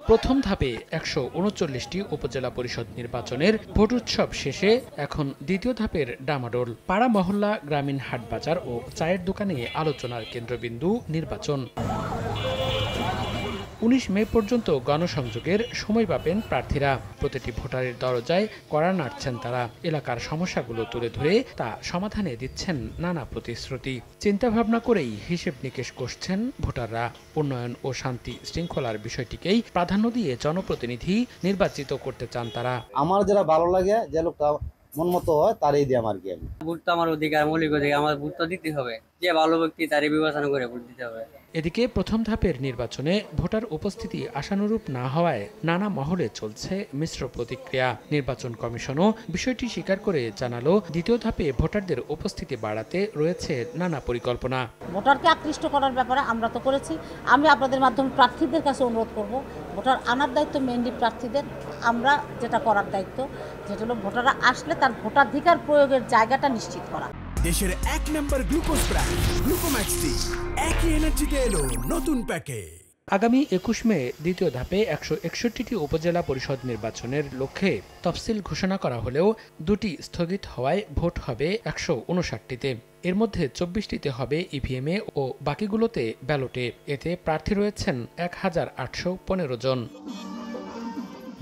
প্রথম ধাপে ১৩৯টি উপজেলা পরিষদ নির্বাচনের ভোট উৎসব শেষে এখন দ্বিতীয় ধাপের ডামাডোল। পাড়া মহল্লা, গ্রামীণ হাটবাজার ও চায়ের দোকানে আলোচনার কেন্দ্রবিন্দু নির্বাচন। ১৯ মে পর্যন্ত গণসংযোগের সময় পাবেন প্রার্থীরা। প্রতিটি ভোটারের দরজায় কড়া নাড়ছেন তারা। এলাকার সমস্যাগুলো তুলে ধরে তা সমাধানে দিচ্ছেন নানা প্রতিশ্রুতি। চিন্তাভাবনা করেই হিসেব নিকেশ কষছেন ভোটাররা। উন্নয়ন ও শান্তি শৃঙ্খলার বিষয়টিকেই প্রাধান্য দিয়ে জনপ্রতিনিধি নির্বাচিত করতে চান তারা। আমার যারা ভালো লাগে, যে লোকটা মন মতো হয় তারই দিয়ে আমার গেম। ভোট তো আমার অধিকার, মৌলিক অধিকার, আমার ভোট তো দিতে হবে। যে ভালো ব্যক্তি তারই বিবেচনা করে ভোট দিতে হবে। এদিকে প্রথম ধাপের নির্বাচনে ভোটার উপস্থিতি আশানুরূপ না হওয়ায় নানা মহলে চলছে মিশ্র প্রতিক্রিয়া। নির্বাচন কমিশনও বিষয়টি স্বীকার করে জানালো, দ্বিতীয় ধাপে ভোটারদের উপস্থিতি বাড়াতে রয়েছে নানা পরিকল্পনা। ভোটারকে আকৃষ্ট করার ব্যাপারে আমরা তো করেছি। আমি আপনাদের মাধ্যমে প্রার্থীদের কাছে অনুরোধ করব, ভোটার আনার দায়িত্ব মেইনলি প্রার্থীদের। আমরা যেটা করার দায়িত্ব, যেটা হলো ভোটাররা আসলে তার ভোটাধিকার প্রয়োগের জায়গাটা নিশ্চিত করা। দেশের ১ নম্বর গ্লুকোজ ব্র্যান্ড গ্লুকোম্যাক্সটি একই এনার্জিতে এলো নতুন প্যাকে। আগামী ২১ মে দ্বিতীয় ধাপে ১৬১টি উপজেলা পরিষদ নির্বাচনের লক্ষ্যে তফসিল ঘোষণা করা হলেও দুটি স্থগিত হওয়ায় ভোট হবে ১৫৯টিতে। এর মধ্যে ২৪টিতে হবে ইভিএমে ও বাকিগুলোতে ব্যালটে। এতে প্রার্থী রয়েছেন ১,৮১৫ জন।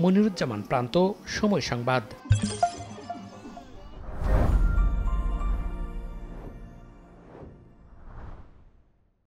মনিরুজ্জামান প্রান্ত, সময় সংবাদ।